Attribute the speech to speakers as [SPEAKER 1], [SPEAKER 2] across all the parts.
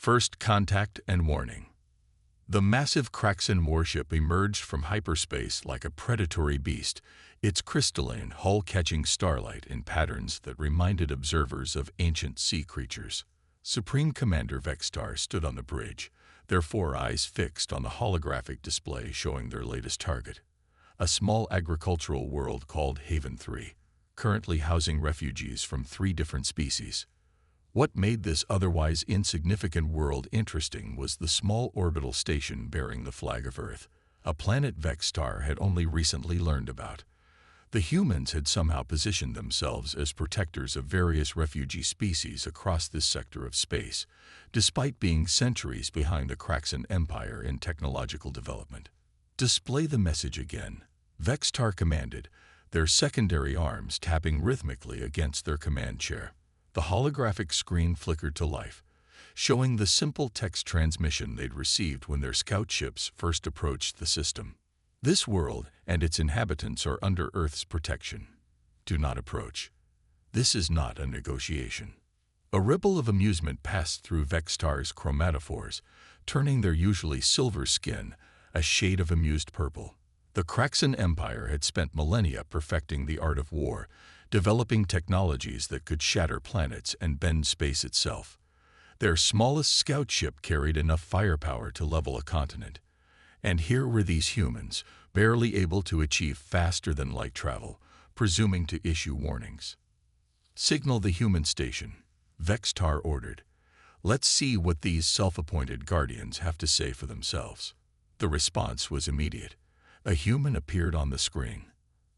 [SPEAKER 1] First contact and warning. The massive Kraxan warship emerged from hyperspace like a predatory beast, its crystalline hull catching starlight in patterns that reminded observers of ancient sea creatures. Supreme Commander Vextar stood on the bridge, their four eyes fixed on the holographic display showing their latest target, a small agricultural world called Haven 3, currently housing refugees from 3 different species. What made this otherwise insignificant world interesting was the small orbital station bearing the flag of Earth, a planet Vextar had only recently learned about. The humans had somehow positioned themselves as protectors of various refugee species across this sector of space, despite being centuries behind the Kraxan Empire in technological development. Display the message again, Vextar commanded, their secondary arms tapping rhythmically against their command chair. The holographic screen flickered to life, showing the simple text transmission they'd received when their scout ships first approached the system. This world and its inhabitants are under Earth's protection. Do not approach. This is not a negotiation. A ripple of amusement passed through Vextar's chromatophores, turning their usually silver skin a shade of amused purple. The Kraxan Empire had spent millennia perfecting the art of war, developing technologies that could shatter planets and bend space itself. Their smallest scout ship carried enough firepower to level a continent. And here were these humans, barely able to achieve faster-than-light travel, presuming to issue warnings. Signal the human station, Vextar ordered. Let's see what these self-appointed guardians have to say for themselves. The response was immediate. A human appeared on the screen,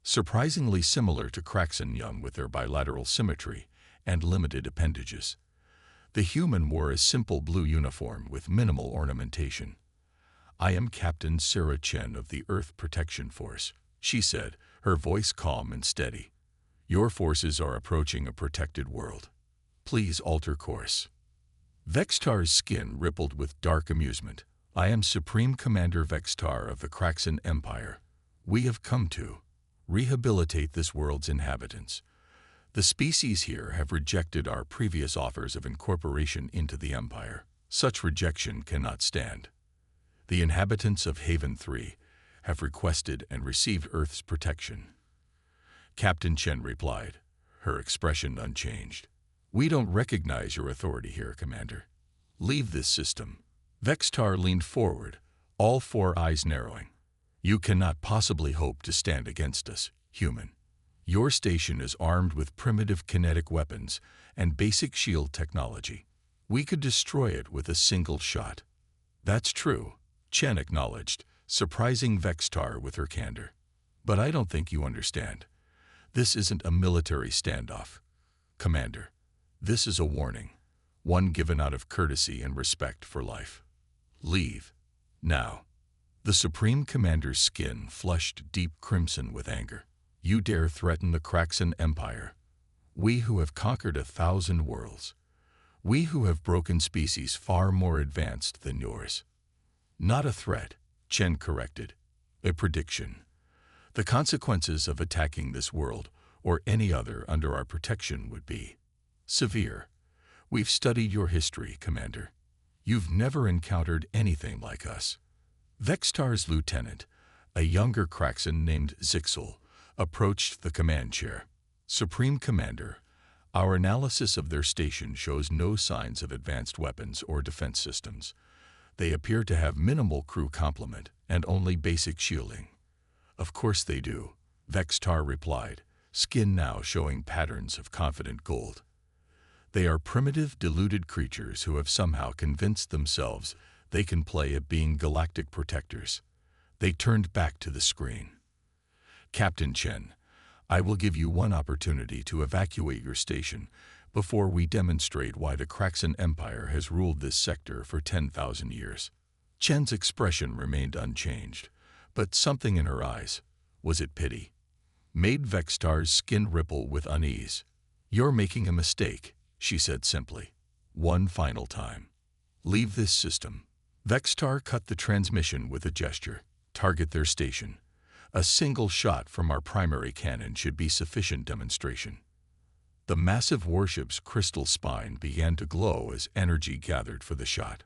[SPEAKER 1] surprisingly similar to Kraxan young with their bilateral symmetry and limited appendages. The human wore a simple blue uniform with minimal ornamentation. "I am Captain Sarah Chen of the Earth Protection Force," she said, her voice calm and steady. "Your forces are approaching a protected world. Please alter course." Vextar's skin rippled with dark amusement. "I am Supreme Commander Vextar of the Kraxan Empire. We have come to rehabilitate this world's inhabitants. The species here have rejected our previous offers of incorporation into the Empire. Such rejection cannot stand. The inhabitants of Haven 3 have requested and received Earth's protection." Captain Chen replied, her expression unchanged. "We don't recognize your authority here, Commander. Leave this system." Vextar leaned forward, all 4 eyes narrowing. "You cannot possibly hope to stand against us, human. Your station is armed with primitive kinetic weapons and basic shield technology. We could destroy it with a single shot." "That's true," Chen acknowledged, surprising Vextar with her candor. "But I don't think you understand. This isn't a military standoff. Commander, this is a warning, one given out of courtesy and respect for life. Leave. Now." The Supreme Commander's skin flushed deep crimson with anger. "You dare threaten the Kraxan Empire? We who have conquered 1,000 worlds. We who have broken species far more advanced than yours." "Not a threat," Chen corrected. "A prediction. The consequences of attacking this world, or any other under our protection, would be severe. We've studied your history, Commander. You've never encountered anything like us." Vextar's lieutenant, a younger Kraxan named Zixel, approached the command chair. "Supreme Commander, our analysis of their station shows no signs of advanced weapons or defense systems. They appear to have minimal crew complement and only basic shielding." "Of course they do," Vextar replied, skin now showing patterns of confident gold. "They are primitive, deluded creatures who have somehow convinced themselves they can play at being galactic protectors." They turned back to the screen. "Captain Chen, I will give you one opportunity to evacuate your station before we demonstrate why the Kraxan Empire has ruled this sector for 10,000 years." Chen's expression remained unchanged, but something in her eyes, was it pity, made Vextar's skin ripple with unease. "You're making a mistake," she said simply. "One final time. Leave this system." Vextar cut the transmission with a gesture. "Target their station. A single shot from our primary cannon should be sufficient demonstration." The massive warship's crystal spine began to glow as energy gathered for the shot.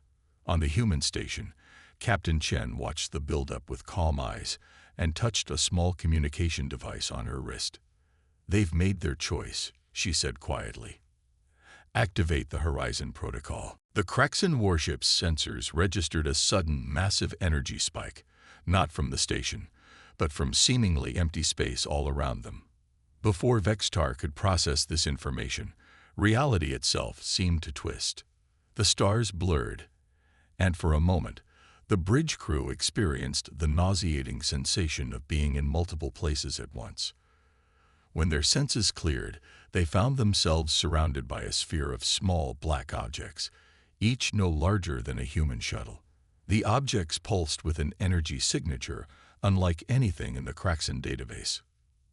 [SPEAKER 1] On the human station, Captain Chen watched the buildup with calm eyes and touched a small communication device on her wrist. "They've made their choice," she said quietly. "Activate the Horizon Protocol." The Kraxan warship's sensors registered a sudden, massive energy spike, not from the station, but from seemingly empty space all around them. Before Vextar could process this information, reality itself seemed to twist. The stars blurred, and for a moment, the bridge crew experienced the nauseating sensation of being in multiple places at once. When their senses cleared, they found themselves surrounded by a sphere of small black objects, each no larger than a human shuttle. The objects pulsed with an energy signature unlike anything in the Kraxan database.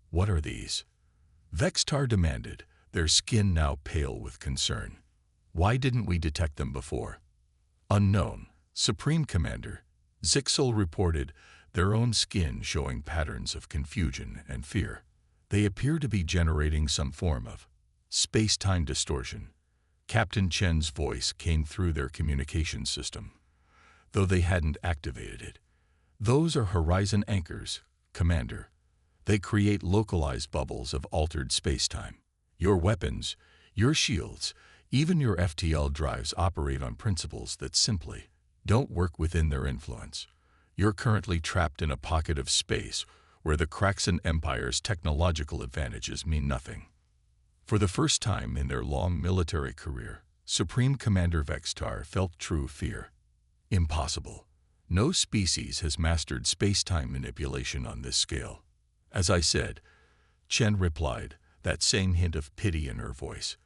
[SPEAKER 1] "What are these?" Vextar demanded, their skin now pale with concern. "Why didn't we detect them before?" "Unknown," Supreme Commander Zixel reported, their own skin showing patterns of confusion and fear. "They appear to be generating some form of space-time distortion." Captain Chen's voice came through their communication system, though they hadn't activated it. "Those are Horizon anchors, Commander. They create localized bubbles of altered space-time. Your weapons, your shields, even your FTL drives operate on principles that simply don't work within their influence. You're currently trapped in a pocket of space where the Kraxan Empire's technological advantages mean nothing." For the first time in their long military career, Supreme Commander Vextar felt true fear. Impossible. No species has mastered space-time manipulation on this scale. "As I said," Chen replied, that same hint of pity in her voice,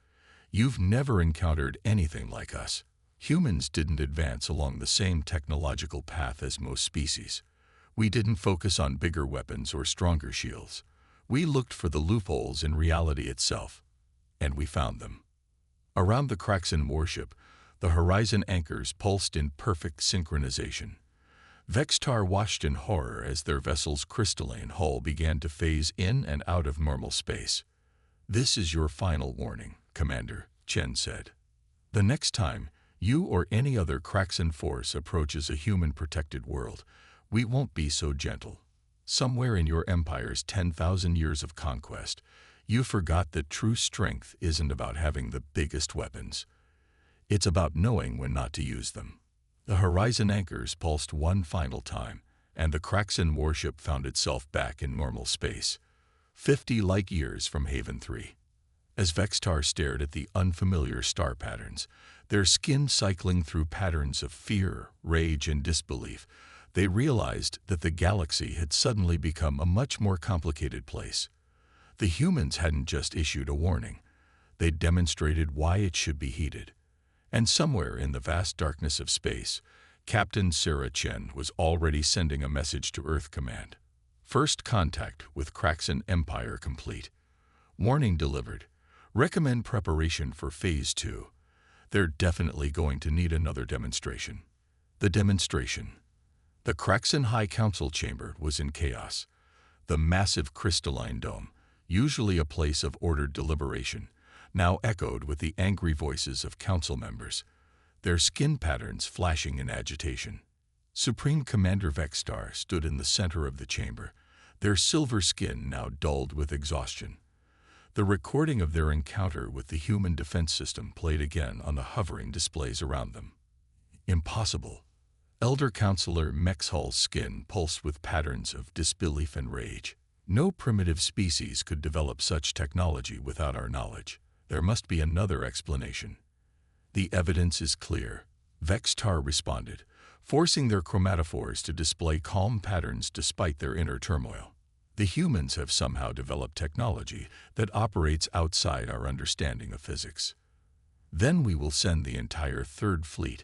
[SPEAKER 1] "you've never encountered anything like us. Humans didn't advance along the same technological path as most species. We didn't focus on bigger weapons or stronger shields. We looked for the loopholes in reality itself, and we found them." Around the Kraxan warship, the Horizon anchors pulsed in perfect synchronization. Vextar watched in horror as their vessel's crystalline hull began to phase in and out of normal space. "This is your final warning, Commander," Chen said. "The next time you or any other Kraxan force approaches a human-protected world, we won't be so gentle. Somewhere in your empire's 10,000 years of conquest, you forgot that true strength isn't about having the biggest weapons. It's about knowing when not to use them." The Horizon anchors pulsed one final time, and the Kraxan warship found itself back in normal space, 50 light-years from Haven 3. As Vextar stared at the unfamiliar star patterns, their skin cycling through patterns of fear, rage, and disbelief, they realized that the galaxy had suddenly become a much more complicated place. The humans hadn't just issued a warning. They'd demonstrated why it should be heeded. And somewhere in the vast darkness of space, Captain Sarah Chen was already sending a message to Earth Command. "First contact with Kraxan Empire complete. Warning delivered. Recommend preparation for Phase 2. They're definitely going to need another demonstration." The demonstration. The Kraxan High Council chamber was in chaos. The massive crystalline dome, usually a place of ordered deliberation, now echoed with the angry voices of council members, their skin patterns flashing in agitation. Supreme Commander Vextar stood in the center of the chamber, their silver skin now dulled with exhaustion. The recording of their encounter with the human defense system played again on the hovering displays around them. "Impossible." Elder Counselor Mexhull's skin pulsed with patterns of disbelief and rage. "No primitive species could develop such technology without our knowledge. There must be another explanation." "The evidence is clear," Vextar responded, forcing their chromatophores to display calm patterns despite their inner turmoil. "The humans have somehow developed technology that operates outside our understanding of physics." "Then we will send the entire Third Fleet,"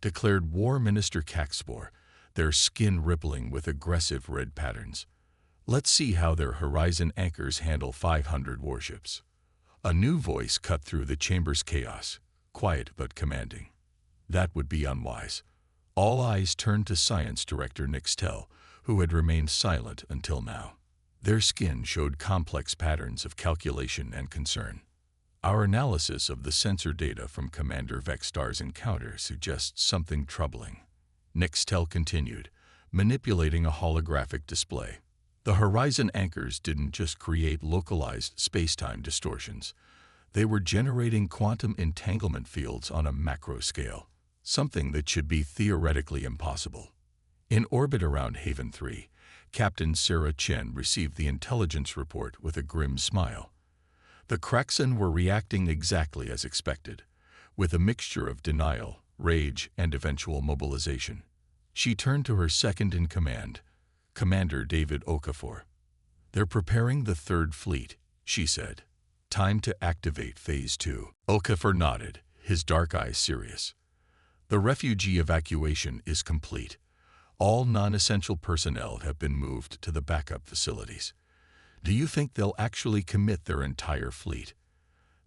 [SPEAKER 1] declared War Minister Caxpor, their skin rippling with aggressive red patterns. "Let's see how their Horizon anchors handle 500 warships." A new voice cut through the chamber's chaos, quiet but commanding. "That would be unwise." All eyes turned to Science Director Nixtel, who had remained silent until now. Their skin showed complex patterns of calculation and concern. Our analysis of the sensor data from Commander Vextar's encounter suggests something troubling. Nixtel continued, manipulating a holographic display. The horizon anchors didn't just create localized space-time distortions. They were generating quantum entanglement fields on a macro scale, something that should be theoretically impossible. In orbit around Haven 3, Captain Sarah Chen received the intelligence report with a grim smile. The Kraxen were reacting exactly as expected, with a mixture of denial, rage, and eventual mobilization. She turned to her second-in-command, Commander David Okafor. "They're preparing the Third Fleet," she said. "Time to activate Phase 2. Okafor nodded, his dark eyes serious. "The refugee evacuation is complete. All non-essential personnel have been moved to the backup facilities. Do you think they'll actually commit their entire fleet?"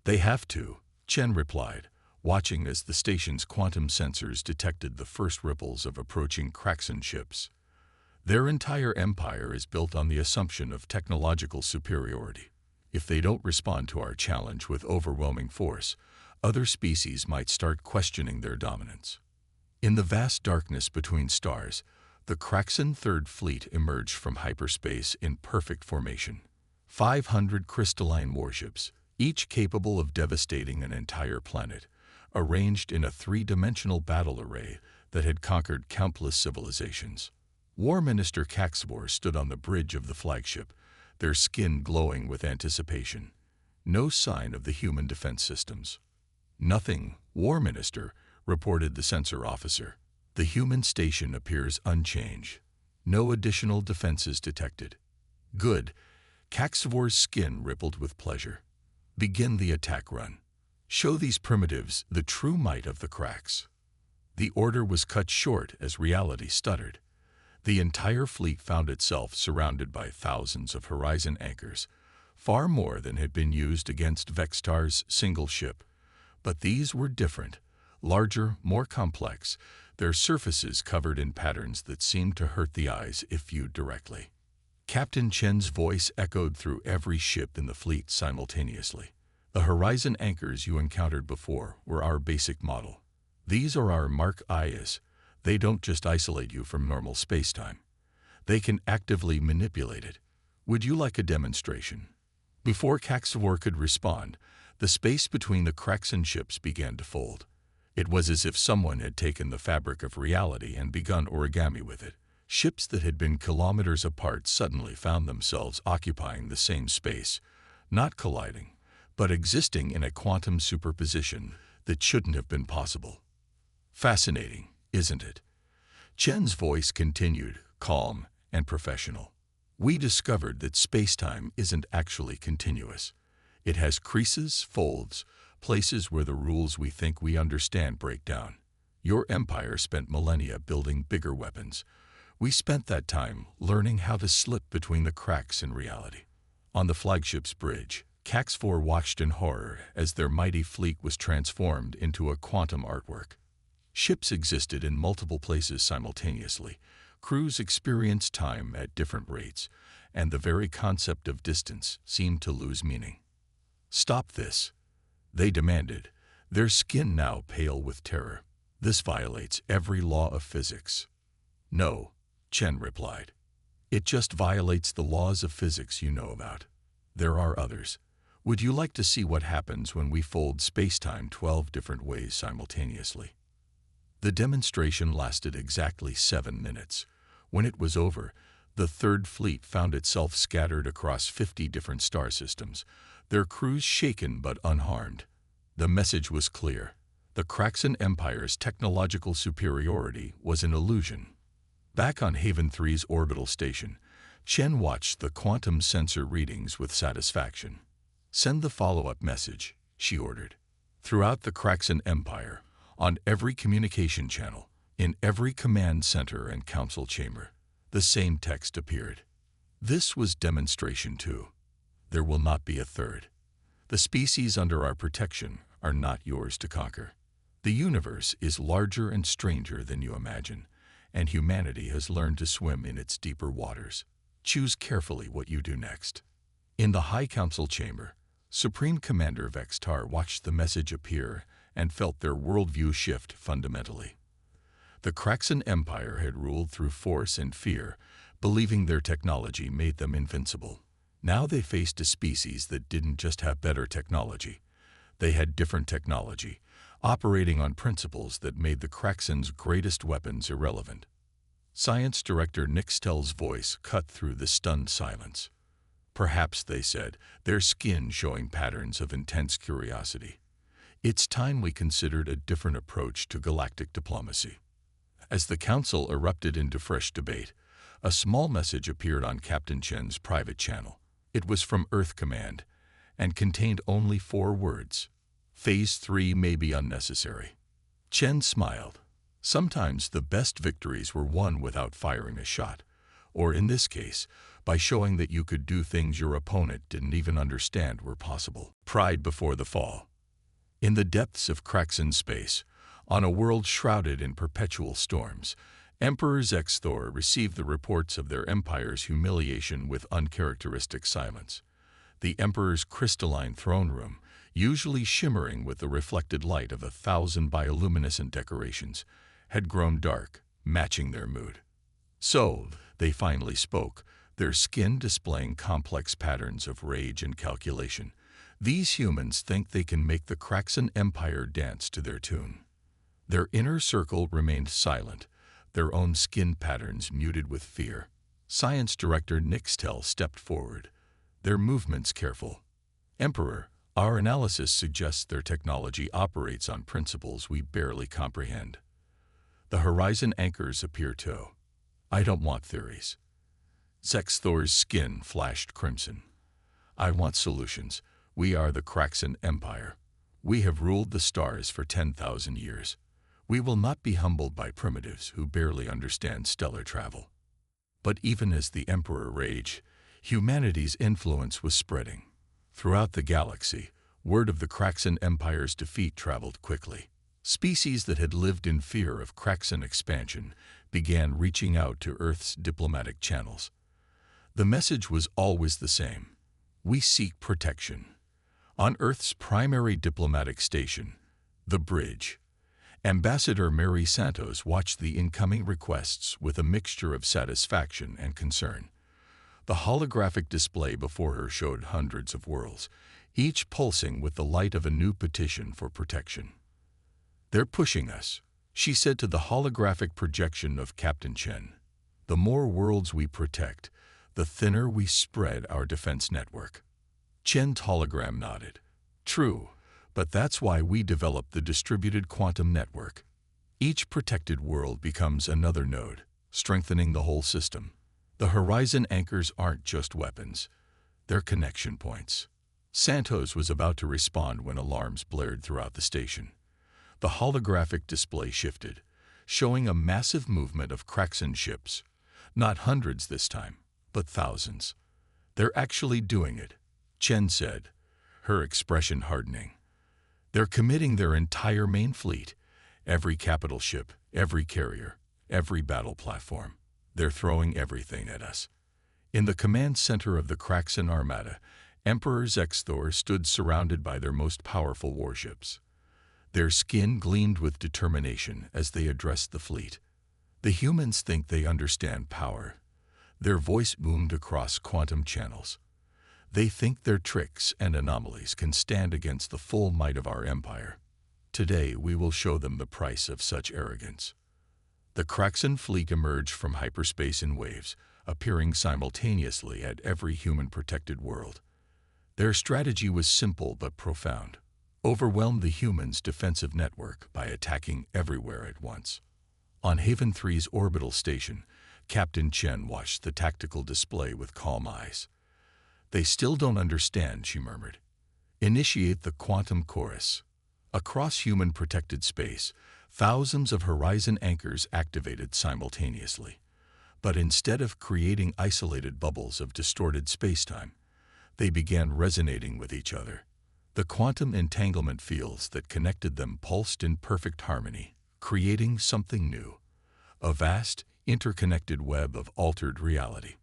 [SPEAKER 1] "They have to," Chen replied, watching as the station's quantum sensors detected the first ripples of approaching Kraxen ships. "Their entire empire is built on the assumption of technological superiority. If they don't respond to our challenge with overwhelming force, other species might start questioning their dominance." In the vast darkness between stars, the Kraxen Third Fleet emerged from hyperspace in perfect formation. 500 crystalline warships, each capable of devastating an entire planet, arranged in a three-dimensional battle array that had conquered countless civilizations. War Minister Caxvor stood on the bridge of the flagship, their skin glowing with anticipation. No sign of the human defense systems. "Nothing, War Minister," reported the sensor officer. "The human station appears unchanged. No additional defenses detected." "Good." Caxvor's skin rippled with pleasure. "Begin the attack run. Show these primitives the true might of the Krax." The order was cut short as reality stuttered. The entire fleet found itself surrounded by thousands of horizon anchors, far more than had been used against Vextar's single ship. But these were different, larger, more complex, their surfaces covered in patterns that seemed to hurt the eyes if viewed directly. Captain Chen's voice echoed through every ship in the fleet simultaneously. "The horizon anchors you encountered before were our basic model. These are our Mark IS. They don't just isolate you from normal spacetime. They can actively manipulate it. Would you like a demonstration?" Before Caxvor could respond, the space between the Kraxen ships began to fold. It was as if someone had taken the fabric of reality and begun origami with it. Ships that had been kilometers apart suddenly found themselves occupying the same space, not colliding, but existing in a quantum superposition that shouldn't have been possible. "Fascinating, isn't it?" Chen's voice continued, calm and professional. "We discovered that spacetime isn't actually continuous. It has creases, folds, places where the rules we think we understand break down. Your empire spent millennia building bigger weapons. We spent that time learning how to slip between the cracks in reality." On the flagship's bridge, Caxvor watched in horror as their mighty fleet was transformed into a quantum artwork. Ships existed in multiple places simultaneously. Crews experienced time at different rates, and the very concept of distance seemed to lose meaning. "Stop this," they demanded, their skin now pale with terror. "This violates every law of physics." "No," Chen replied. "It just violates the laws of physics you know about. There are others. Would you like to see what happens when we fold spacetime 12 different ways simultaneously?" The demonstration lasted exactly 7 minutes. When it was over, the Third Fleet found itself scattered across 50 different star systems, their crews shaken but unharmed. The message was clear. The Kraxen Empire's technological superiority was an illusion. Back on Haven 3's orbital station, Chen watched the quantum sensor readings with satisfaction. "Send the follow-up message," she ordered. Throughout the Kraxen Empire, on every communication channel, in every command center and council chamber, the same text appeared. "This was demonstration 2. There will not be a third. The species under our protection are not yours to conquer. The universe is larger and stranger than you imagine, and humanity has learned to swim in its deeper waters. Choose carefully what you do next." In the High Council chamber, Supreme Commander Vextar watched the message appear and felt their worldview shift fundamentally. The Kraxan Empire had ruled through force and fear, believing their technology made them invincible. Now they faced a species that didn't just have better technology. They had different technology, operating on principles that made the Kraxans' greatest weapons irrelevant. Science Director Nixtel's voice cut through the stunned silence. Perhaps, they said, their skin showing patterns of intense curiosity. It's time we considered a different approach to galactic diplomacy. As the Council erupted into fresh debate, a small message appeared on Captain Chen's private channel. It was from Earth Command, and contained only 4 words. Phase 3 may be unnecessary. Chen smiled. Sometimes the best victories were won without firing a shot, or in this case, by showing that you could do things your opponent didn't even understand were possible. Pride before the fall. In the depths of Kraxan space, on a world shrouded in perpetual storms, Emperor Zexthor received the reports of their empire's humiliation with uncharacteristic silence. The Emperor's crystalline throne room, usually shimmering with the reflected light of 1,000 bioluminescent decorations, had grown dark, matching their mood. So, they finally spoke, their skin displaying complex patterns of rage and calculation. These humans think they can make the Kraxan Empire dance to their tune. Their inner circle remained silent, their own skin patterns muted with fear. Science Director Nixtel stepped forward, their movements careful. Emperor, our analysis suggests their technology operates on principles we barely comprehend. The horizon anchors appear too. I don't want theories. Zexthor's skin flashed crimson. I want solutions. We are the Kraxan Empire. We have ruled the stars for 10,000 years. We will not be humbled by primitives who barely understand stellar travel. But even as the Emperor raged, humanity's influence was spreading. Throughout the galaxy, word of the Kraxan Empire's defeat traveled quickly. Species that had lived in fear of Kraxan expansion began reaching out to Earth's diplomatic channels. The message was always the same. We seek protection. On Earth's primary diplomatic station, the Bridge, Ambassador Mary Santos watched the incoming requests with a mixture of satisfaction and concern. The holographic display before her showed hundreds of worlds, each pulsing with the light of a new petition for protection. They're pushing us, she said to the holographic projection of Captain Chen. The more worlds we protect, the thinner we spread our defense network. Chen's hologram nodded. True, but that's why we developed the distributed quantum network. Each protected world becomes another node, strengthening the whole system. The horizon anchors aren't just weapons, they're connection points. Santos was about to respond when alarms blared throughout the station. The holographic display shifted, showing a massive movement of Kraxan ships. Not hundreds this time, but thousands. They're actually doing it, Chen said, her expression hardening. They're committing their entire main fleet, every capital ship, every carrier, every battle platform. They're throwing everything at us. In the command center of the Kraxan armada, Emperor Zexthor stood surrounded by their most powerful warships. Their skin gleamed with determination as they addressed the fleet. The humans think they understand power. Their voice boomed across quantum channels. They think their tricks and anomalies can stand against the full might of our empire. Today we will show them the price of such arrogance. The Kraxan fleet emerged from hyperspace in waves, appearing simultaneously at every human-protected world. Their strategy was simple but profound. Overwhelm the humans' defensive network by attacking everywhere at once. On Haven 3's orbital station, Captain Chen watched the tactical display with calm eyes. They still don't understand, she murmured. Initiate the quantum chorus. Across human-protected space, thousands of horizon anchors activated simultaneously. But instead of creating isolated bubbles of distorted spacetime, they began resonating with each other. The quantum entanglement fields that connected them pulsed in perfect harmony, creating something new, a vast, interconnected web of altered reality.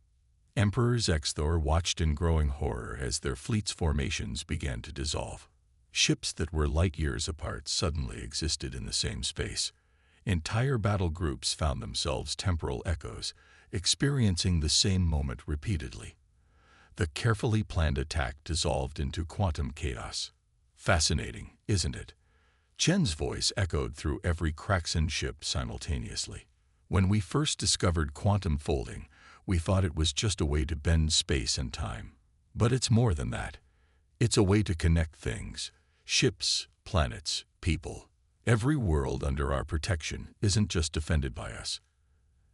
[SPEAKER 1] Emperor Xthor watched in growing horror as their fleet's formations began to dissolve. Ships that were light years apart suddenly existed in the same space. Entire battle groups found themselves temporal echoes, experiencing the same moment repeatedly. The carefully planned attack dissolved into quantum chaos. Fascinating, isn't it? Chen's voice echoed through every Kraxan ship simultaneously. When we first discovered quantum folding, we thought it was just a way to bend space and time. But it's more than that. It's a way to connect things. Ships, planets, people. Every world under our protection isn't just defended by us.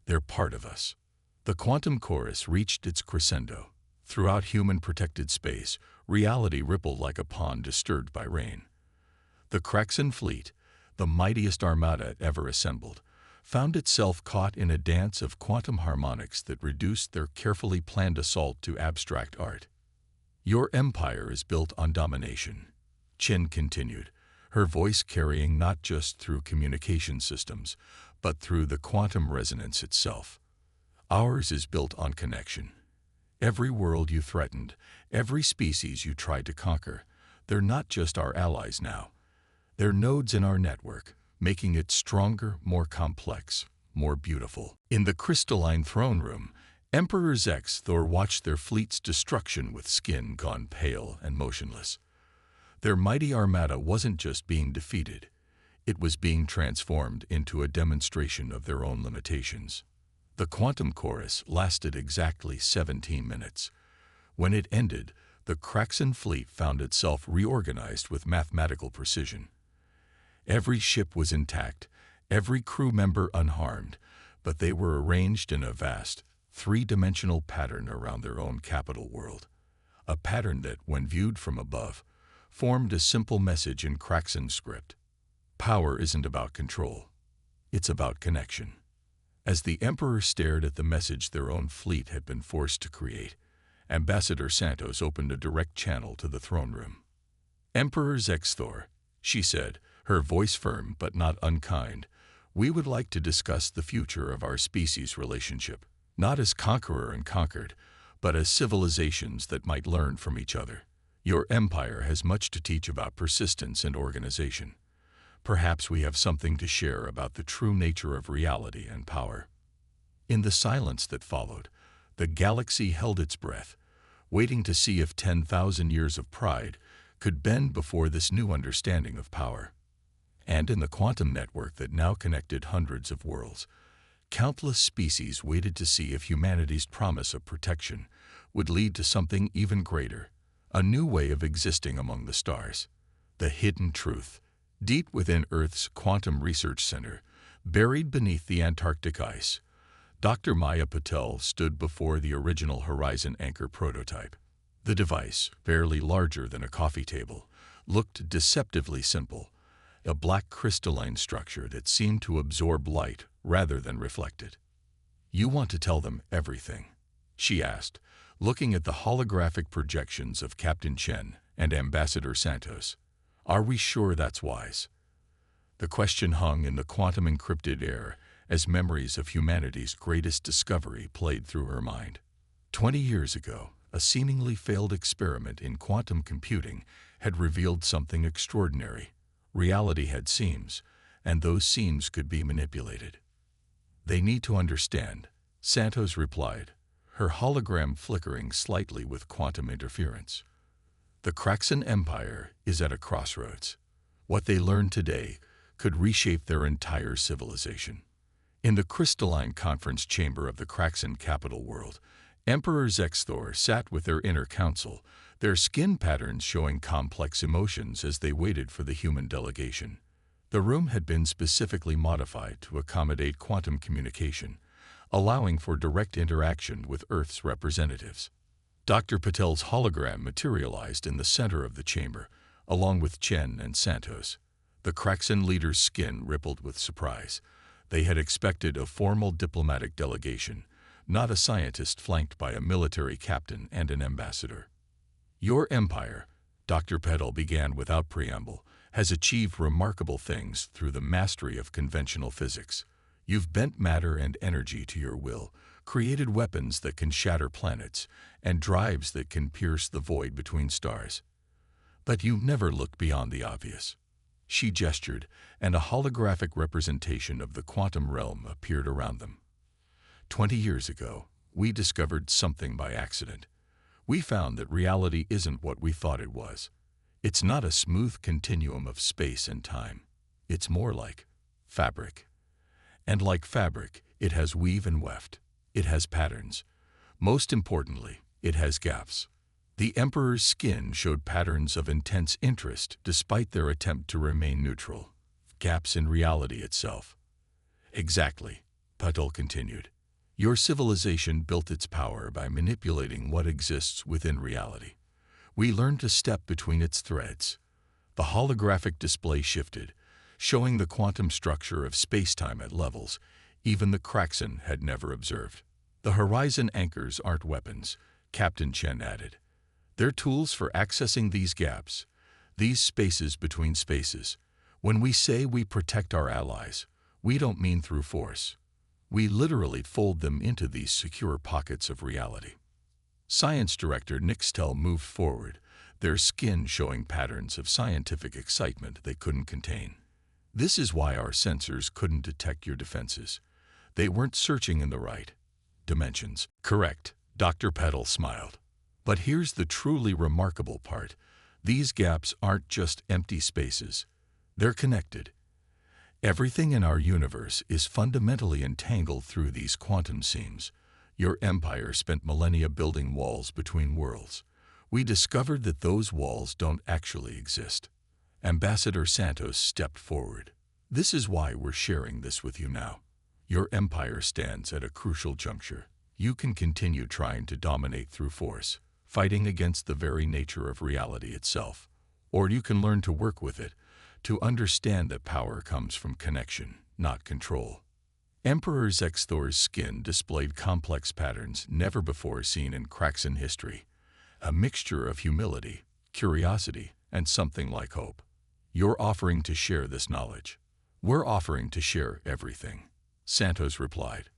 [SPEAKER 1] They're part of us. The quantum chorus reached its crescendo. Throughout human-protected space, reality rippled like a pond disturbed by rain. The Kraxan fleet, the mightiest armada ever assembled, found itself caught in a dance of quantum harmonics that reduced their carefully planned assault to abstract art. Your empire is built on domination, Chen continued, her voice carrying not just through communication systems, but through the quantum resonance itself. Ours is built on connection. Every world you threatened, every species you tried to conquer, they're not just our allies now. They're nodes in our network, making it stronger, more complex, more beautiful. In the crystalline throne room, Emperor Xthor watched their fleet's destruction with skin gone pale and motionless. Their mighty armada wasn't just being defeated, it was being transformed into a demonstration of their own limitations. The quantum chorus lasted exactly 17 minutes. When it ended, the Kraxan fleet found itself reorganized with mathematical precision. Every ship was intact, every crew member unharmed, but they were arranged in a vast, three-dimensional pattern around their own capital world. A pattern that, when viewed from above, formed a simple message in Kraxan script. Power isn't about control. It's about connection. As the Emperor stared at the message their own fleet had been forced to create, Ambassador Santos opened a direct channel to the throne room. Emperor Xthor, she said, her voice firm but not unkind, we would like to discuss the future of our species' relationship, not as conqueror and conquered, but as civilizations that might learn from each other. Your empire has much to teach about persistence and organization. Perhaps we have something to share about the true nature of reality and power. In the silence that followed, the galaxy held its breath, waiting to see if 10,000 years of pride could bend before this new understanding of power. And in the quantum network that now connected hundreds of worlds, countless species waited to see if humanity's promise of protection would lead to something even greater, a new way of existing among the stars. The hidden truth. Deep within Earth's Quantum Research Center, buried beneath the Antarctic ice, Dr. Maya Patel stood before the original Horizon Anchor prototype. The device, barely larger than a coffee table, looked deceptively simple, a black crystalline structure that seemed to absorb light rather than reflect it. "You want to tell them everything?" she asked, looking at the holographic projections of Captain Chen and Ambassador Santos. "Are we sure that's wise?" The question hung in the quantum-encrypted air as memories of humanity's greatest discovery played through her mind. 20 years ago, a seemingly failed experiment in quantum computing had revealed something extraordinary. Reality had seams, and those seams could be manipulated. "They need to understand," Santos replied, her hologram flickering slightly with quantum interference. "The Kraxan Empire is at a crossroads. What they learn today could reshape their entire civilization." In the crystalline conference chamber of the Kraxan capital world, Emperor Xthor sat with their inner council, their skin patterns showing complex emotions as they waited for the human delegation. The room had been specifically modified to accommodate quantum communication, allowing for direct interaction with Earth's representatives. Dr. Patel's hologram materialized in the center of the chamber, along with Chen and Santos. The Kraxan leader's skin rippled with surprise. They had expected a formal diplomatic delegation, not a scientist flanked by a military captain and an ambassador. "Your empire," Dr. Patel began without preamble, "has achieved remarkable things through the mastery of conventional physics. You've bent matter and energy to your will, created weapons that can shatter planets, and drives that can pierce the void between stars. But you never looked beyond the obvious. She gestured, and a holographic representation of the quantum realm appeared around them. 20 years ago, we discovered something by accident. We found that reality isn't what we thought it was. It's not a smooth continuum of space and time. It's more like fabric. And like fabric, it has weave and weft. It has patterns. Most importantly, it has gaps. The Emperor's skin showed patterns of intense interest despite their attempt to remain neutral. Gaps in reality itself. Exactly, Patel continued. Your civilization built its power by manipulating what exists within reality. We learned to step between its threads. The holographic display shifted, showing the quantum structure of spacetime at levels even the Kraxan had never observed. The horizon anchors aren't weapons, Captain Chen added. They're tools for accessing these gaps, these spaces between spaces. When we say we protect our allies, we don't mean through force. We literally fold them into these secure pockets of reality. Science Director Nixtel moved forward, their skin showing patterns of scientific excitement they couldn't contain. This is why our sensors couldn't detect your defenses. They weren't searching in the right dimensions. Correct, Dr. Petal smiled. But here's the truly remarkable part. These gaps aren't just empty spaces. They're connected. Everything in our universe is fundamentally entangled through these quantum seams. Your empire spent millennia building walls between worlds. We discovered that those walls don't actually exist. Ambassador Santos stepped forward. This is why we're sharing this with you now. Your empire stands at a crucial juncture. You can continue trying to dominate through force, fighting against the very nature of reality itself. Or you can learn to work with it, to understand that power comes from connection, not control. Emperor Zexthor's skin displayed complex patterns never before seen in Kraxan history, a mixture of humility, curiosity, and something like hope. You're offering to share this knowledge. We're offering to share everything, Santos replied.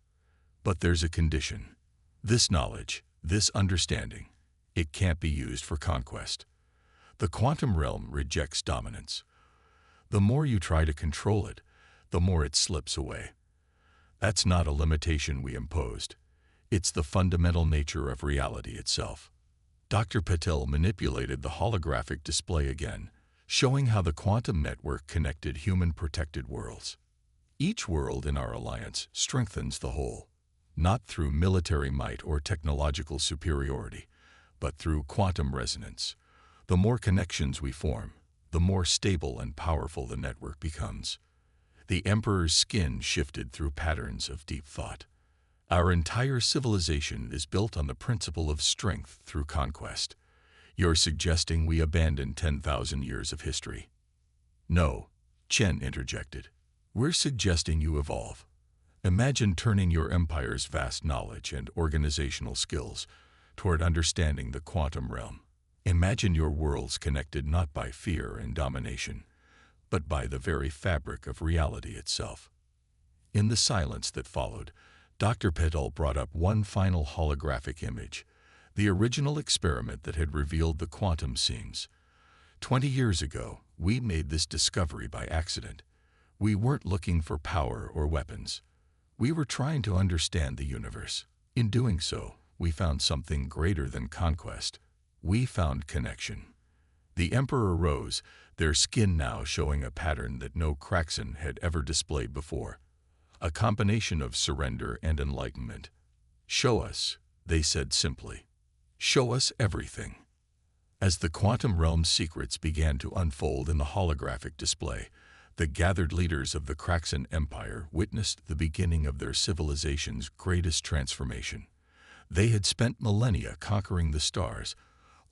[SPEAKER 1] But there's a condition. This knowledge, this understanding, it can't be used for conquest. The quantum realm rejects dominance. The more you try to control it, the more it slips away. That's not a limitation we imposed. It's the fundamental nature of reality itself. Dr. Patel manipulated the holographic display again, showing how the quantum network connected human-protected worlds. Each world in our alliance strengthens the whole, not through military might or technological superiority, but through quantum resonance. The more connections we form, the more stable and powerful the network becomes. The Emperor's skin shifted through patterns of deep thought. Our entire civilization is built on the principle of strength through conquest. You're suggesting we abandon 10,000 years of history? No, Chen interjected. We're suggesting you evolve. Imagine turning your empire's vast knowledge and organizational skills toward understanding the quantum realm. Imagine your worlds connected not by fear and domination, but by the very fabric of reality itself. In the silence that followed, Dr. Petal brought up one final holographic image, the original experiment that had revealed the quantum seams. 20 years ago, we made this discovery by accident. We weren't looking for power or weapons. We were trying to understand the universe. In doing so, we found something greater than conquest. We found connection. The Emperor rose, their skin now showing a pattern that no Kraxan had ever displayed before. A combination of surrender and enlightenment. Show us, they said simply. Show us everything. As the quantum realm's secrets began to unfold in the holographic display, the gathered leaders of the Kraxan Empire witnessed the beginning of their civilization's greatest transformation. They had spent millennia conquering the stars,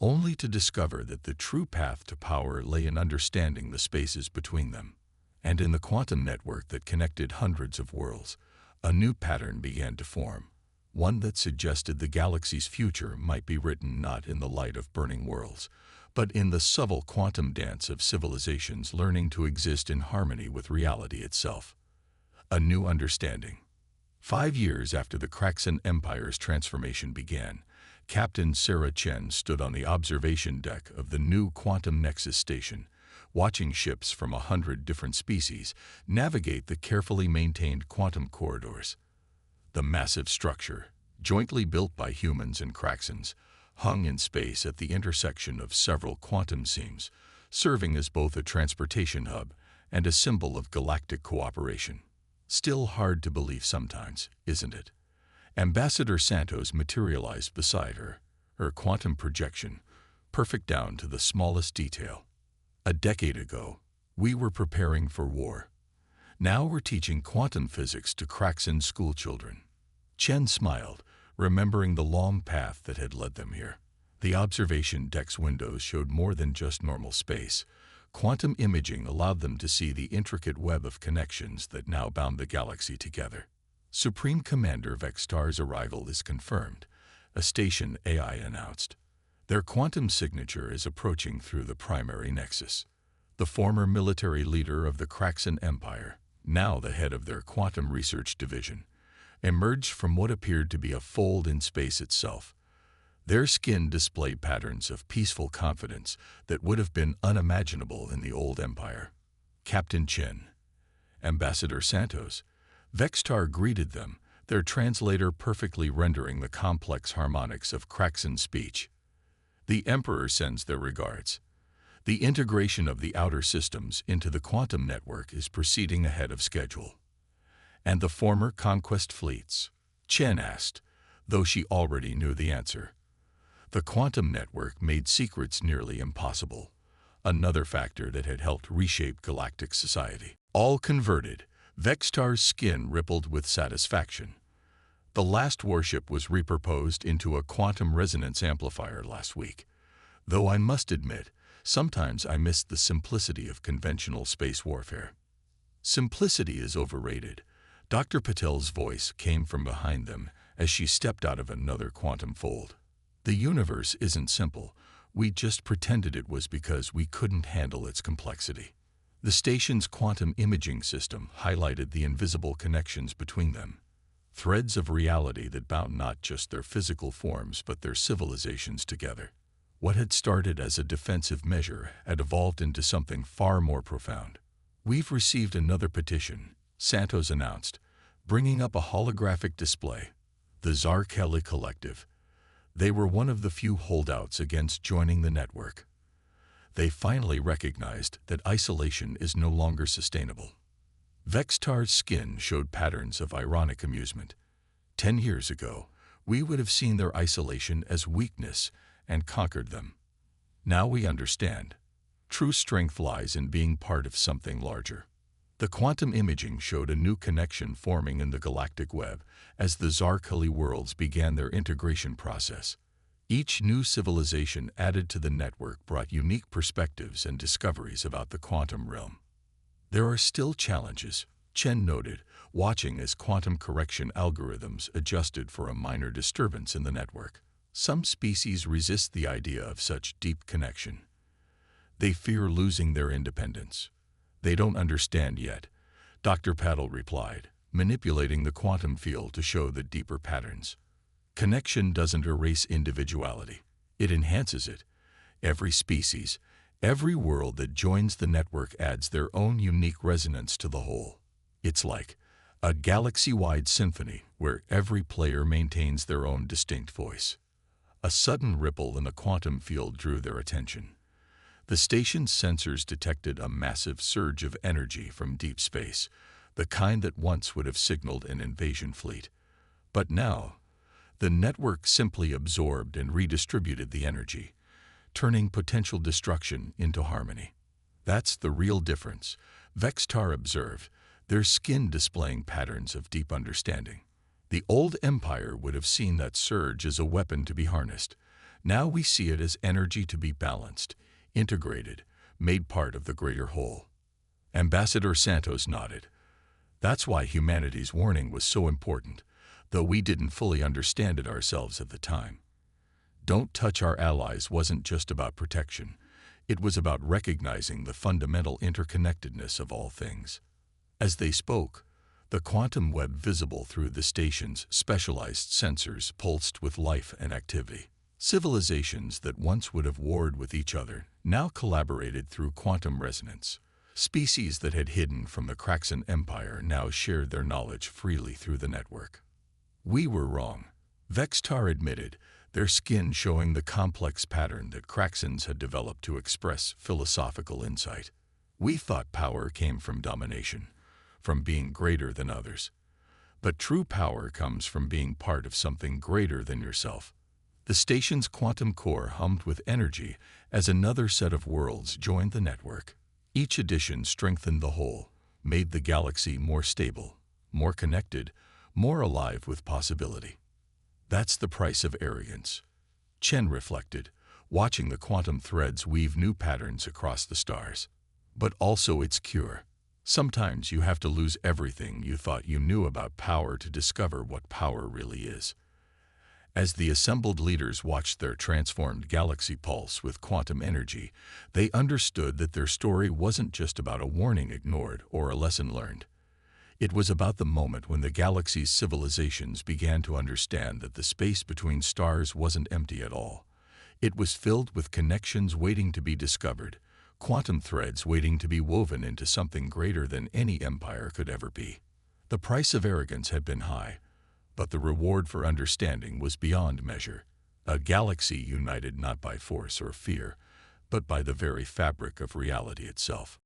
[SPEAKER 1] only to discover that the true path to power lay in understanding the spaces between them. And in the quantum network that connected hundreds of worlds, a new pattern began to form, one that suggested the galaxy's future might be written not in the light of burning worlds, but in the subtle quantum dance of civilizations learning to exist in harmony with reality itself. A new understanding. 5 years after the Kraxan Empire's transformation began, Captain Sarah Chen stood on the observation deck of the new Quantum Nexus station, watching ships from 100 different species navigate the carefully maintained quantum corridors. The massive structure, jointly built by humans and Kraxans, hung in space at the intersection of several quantum seams, serving as both a transportation hub and a symbol of galactic cooperation. Still hard to believe sometimes, isn't it? Ambassador Santos materialized beside her quantum projection, perfect down to the smallest detail. A decade ago, we were preparing for war. Now we're teaching quantum physics to Kraxan schoolchildren. Chen smiled, remembering the long path that had led them here. The observation deck's windows showed more than just normal space. Quantum imaging allowed them to see the intricate web of connections that now bound the galaxy together. Supreme Commander Vextar's arrival is confirmed, a station AI announced. Their quantum signature is approaching through the primary nexus. The former military leader of the Kraxan Empire, now the head of their quantum research division, emerged from what appeared to be a fold in space itself. Their skin displayed patterns of peaceful confidence that would have been unimaginable in the old empire. Captain Chen, Ambassador Santos, Vextar greeted them, their translator perfectly rendering the complex harmonics of Kraxan speech. The Emperor sends their regards. The integration of the outer systems into the quantum network is proceeding ahead of schedule. And the former conquest fleets? Chen asked, though she already knew the answer. The quantum network made secrets nearly impossible, another factor that had helped reshape galactic society. All converted, Vextar's skin rippled with satisfaction. The last warship was repurposed into a quantum resonance amplifier last week. Though I must admit, sometimes I missed the simplicity of conventional space warfare. Simplicity is overrated. Dr. Patel's voice came from behind them as she stepped out of another quantum fold. The universe isn't simple. We just pretended it was because we couldn't handle its complexity. The station's quantum imaging system highlighted the invisible connections between them. Threads of reality that bound not just their physical forms but their civilizations together. What had started as a defensive measure had evolved into something far more profound. "We've received another petition," Santos announced, bringing up a holographic display. The Zarkeli Collective. They were one of the few holdouts against joining the network. They finally recognized that isolation is no longer sustainable. Vextar's skin showed patterns of ironic amusement. 10 years ago, we would have seen their isolation as weakness and conquered them. Now we understand. True strength lies in being part of something larger. The quantum imaging showed a new connection forming in the galactic web as the Zarkeli worlds began their integration process. Each new civilization added to the network brought unique perspectives and discoveries about the quantum realm. There are still challenges, Chen noted, watching as quantum correction algorithms adjusted for a minor disturbance in the network. Some species resist the idea of such deep connection. They fear losing their independence. They don't understand yet, Dr. Patel replied, manipulating the quantum field to show the deeper patterns. Connection doesn't erase individuality. It enhances it. Every species, every world that joins the network adds their own unique resonance to the whole. It's like a galaxy-wide symphony where every player maintains their own distinct voice. A sudden ripple in the quantum field drew their attention. The station's sensors detected a massive surge of energy from deep space, the kind that once would have signaled an invasion fleet. But now, the network simply absorbed and redistributed the energy, turning potential destruction into harmony. That's the real difference, Vextar observed, their skin displaying patterns of deep understanding. The old empire would have seen that surge as a weapon to be harnessed. Now we see it as energy to be balanced, integrated, made part of the greater whole. Ambassador Santos nodded. That's why humanity's warning was so important, though we didn't fully understand it ourselves at the time. Don't touch our allies wasn't just about protection. It was about recognizing the fundamental interconnectedness of all things. As they spoke, The quantum web visible through the station's specialized sensors pulsed with life and activity. Civilizations that once would have warred with each other now collaborated through quantum resonance. Species that had hidden from the Kraxan Empire now shared their knowledge freely through the network. We were wrong, Vextar admitted, their skin showing the complex pattern that Kraxans had developed to express philosophical insight. We thought power came from domination, from being greater than others. But true power comes from being part of something greater than yourself. The station's quantum core hummed with energy as another set of worlds joined the network. Each addition strengthened the whole, made the galaxy more stable, more connected, more alive with possibility. That's the price of arrogance, Chen reflected, watching the quantum threads weave new patterns across the stars. But also its cure. Sometimes you have to lose everything you thought you knew about power to discover what power really is. As the assembled leaders watched their transformed galaxy pulse with quantum energy, they understood that their story wasn't just about a warning ignored or a lesson learned. It was about the moment when the galaxy's civilizations began to understand that the space between stars wasn't empty at all. It was filled with connections waiting to be discovered, quantum threads waiting to be woven into something greater than any empire could ever be. The price of arrogance had been high, but the reward for understanding was beyond measure. A galaxy united not by force or fear, but by the very fabric of reality itself.